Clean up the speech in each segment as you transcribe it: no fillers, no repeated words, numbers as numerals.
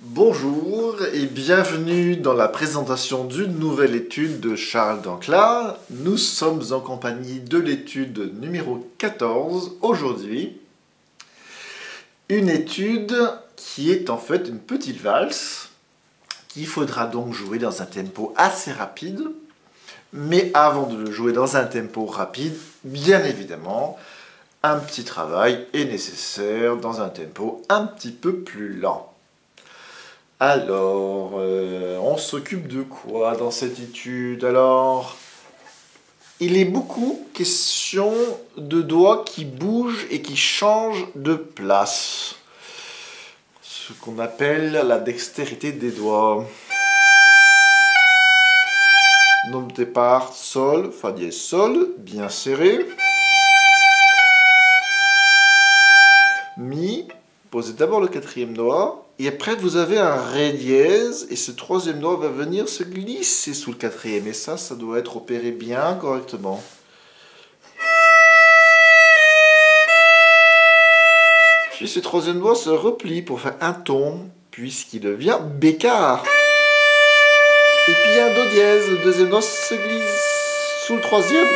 Bonjour et bienvenue dans la présentation d'une nouvelle étude de Charles Dancla. Nous sommes en compagnie de l'étude numéro 14 aujourd'hui. Une étude qui est en fait une petite valse qu'il faudra donc jouer dans un tempo assez rapide. Mais avant de le jouer dans un tempo rapide, bien évidemment, un petit travail est nécessaire dans un tempo un petit peu plus lent. Alors, on s'occupe de quoi dans cette étude? Alors, il est beaucoup question de doigts qui bougent et qui changent de place. Ce qu'on appelle la dextérité des doigts. Nom de départ, sol, fa dièse, sol, bien serré. Mi, posez d'abord le quatrième doigt. Et après, vous avez un ré dièse, et ce troisième doigt va venir se glisser sous le quatrième. Et ça doit être opéré bien correctement. Puis ce troisième doigt se replie pour faire un ton, puisqu'il devient bécard. Et puis un do dièse, le deuxième doigt se glisse sous le troisième.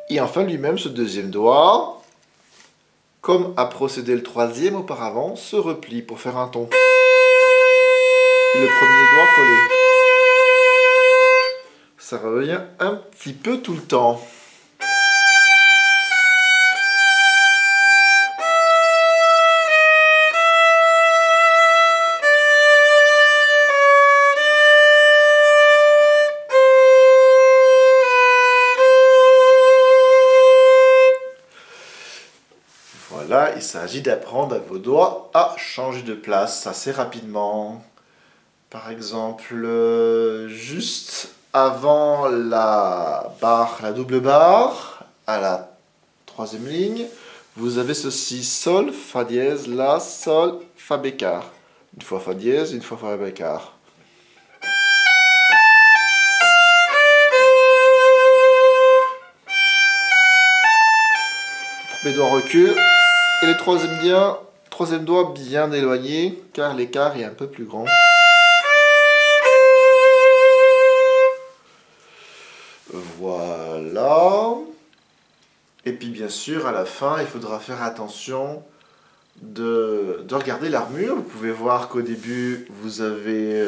Et enfin lui-même, ce deuxième doigt, comme a procédé le troisième auparavant, se replie pour faire un ton. Et le premier doigt collé. Ça revient un petit peu tout le temps. Voilà, il s'agit d'apprendre à vos doigts à changer de place assez rapidement. Par exemple, juste avant la barre, la double barre, à la troisième ligne, vous avez ceci, sol, fa dièse, la, sol, fa bécard. Une fois fa dièse, une fois fa bécard. Les doigts reculent. Et le troisième doigt bien éloigné, car l'écart est un peu plus grand. Voilà. Et puis bien sûr, à la fin, il faudra faire attention de regarder l'armure. Vous pouvez voir qu'au début, vous avez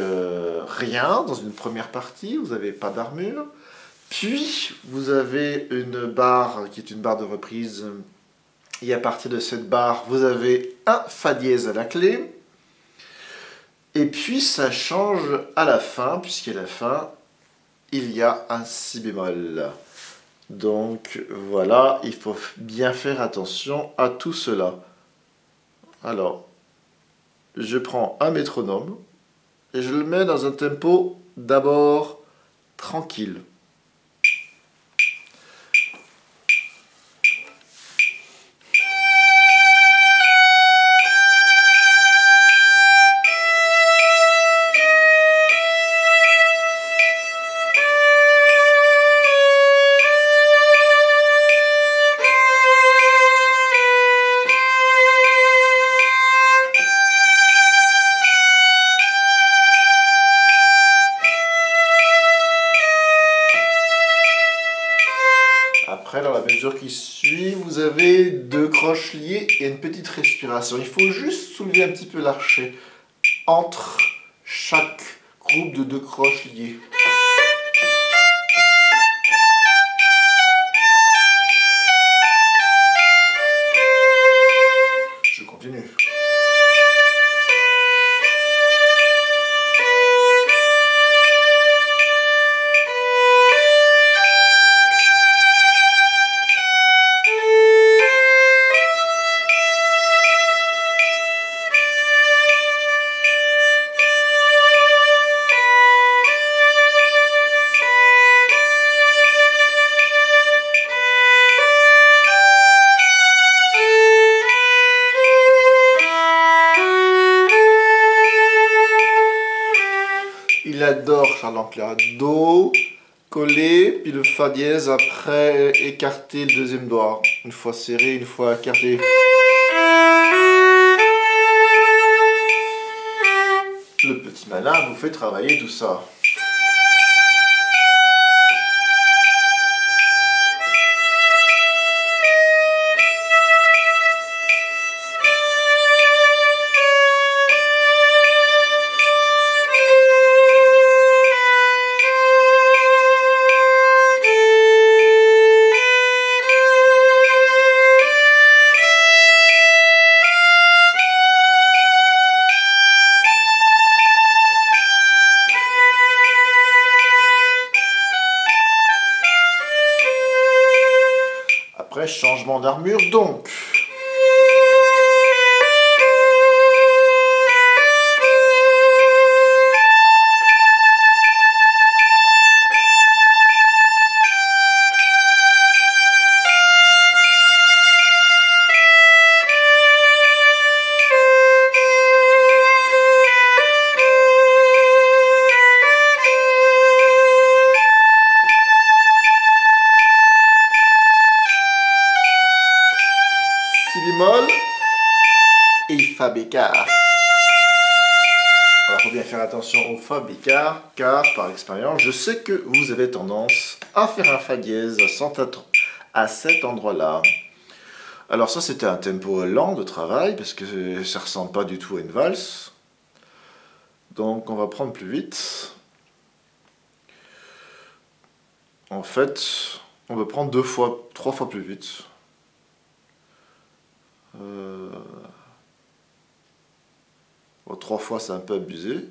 rien dans une première partie, vous n'avez pas d'armure. Puis, vous avez une barre qui est une barre de reprise. Et à partir de cette barre, vous avez un fa dièse à la clé. Et puis, ça change à la fin, puisqu'à la fin, il y a un si bémol. Donc, voilà, il faut bien faire attention à tout cela. Alors, je prends un métronome et je le mets dans un tempo d'abord tranquille. Après, dans la mesure qui suit, vous avez deux croches liées et une petite respiration. Il faut juste soulever un petit peu l'archet entre chaque groupe de deux croches liées. Je continue. Il adore Charles Dancla. Do, collé, puis le fa dièse après écarter le deuxième doigt. Une fois serré, une fois écarté. petit malin vous fait travailler tout ça. Après, changement d'armure donc. Si bémol et fa bécard. Alors, il faut bien faire attention au fa bécard, car par expérience, je sais que vous avez tendance à faire un fa dièse à cet endroit-là. Alors ça, c'était un tempo lent de travail, parce que ça ne ressemble pas du tout à une valse. Donc, on va prendre plus vite. En fait, on va prendre 3 fois plus vite. Bon, 3 fois, c'est un peu abusé.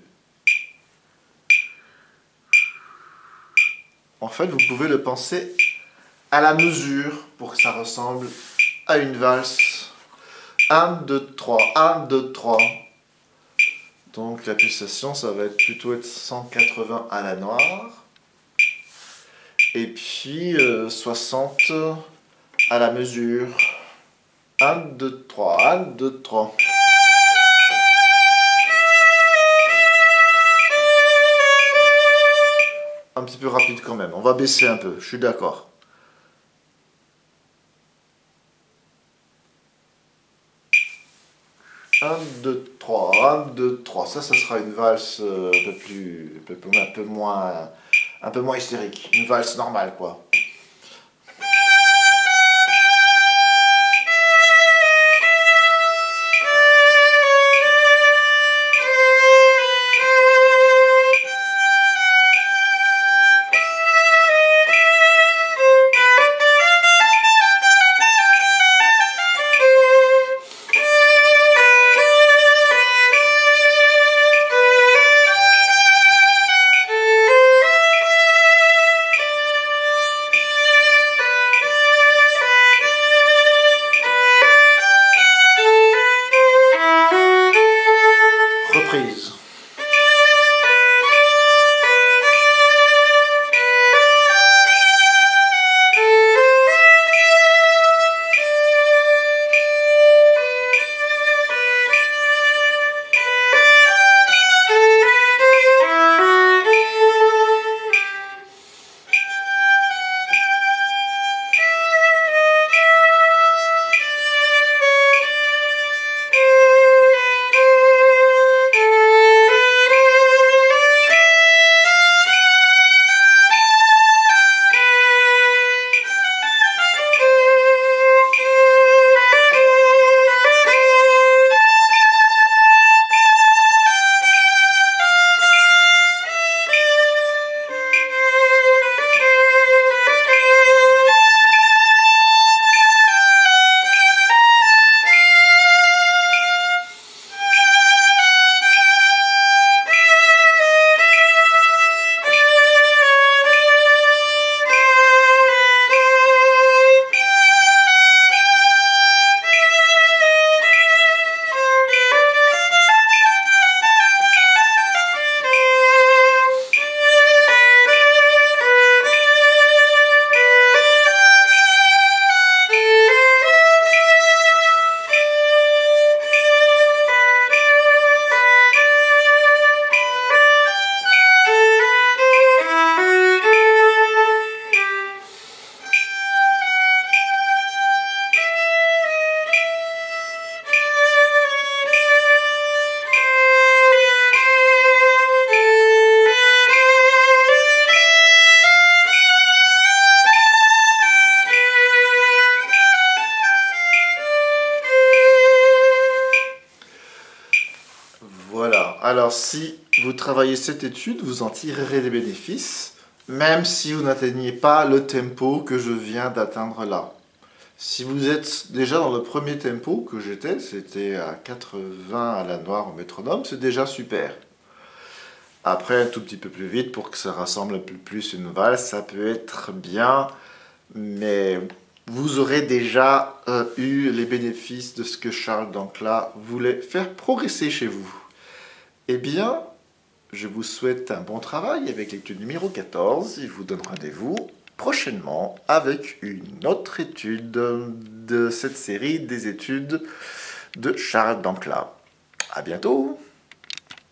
En fait, vous pouvez le penser à la mesure pour que ça ressemble à une valse. 1, 2, 3, 1, 2, 3. Donc la pulsation, ça va plutôt être 180 à la noire. Et puis 60 à la mesure. 1, 2, 3, 1, 2, 3. Un petit peu rapide quand même. On va baisser un peu, je suis d'accord. Un, deux, trois, 1, 2, 3. Ça sera une valse un peu moins hystérique. Une valse normale, quoi. Voilà, alors si vous travaillez cette étude, vous en tirerez des bénéfices, même si vous n'atteignez pas le tempo que je viens d'atteindre là. Si vous êtes déjà dans le premier tempo que j'étais, c'était à 80 à la noire au métronome, c'est déjà super. Après, un tout petit peu plus vite pour que ça ressemble un peu plus à une valse, ça peut être bien, mais vous aurez déjà eu les bénéfices de ce que Charles Dancla voulait faire progresser chez vous. Eh bien, je vous souhaite un bon travail avec l'étude numéro 14 et vous donne rendez-vous prochainement avec une autre étude de cette série des études de Charles Dancla. À bientôt!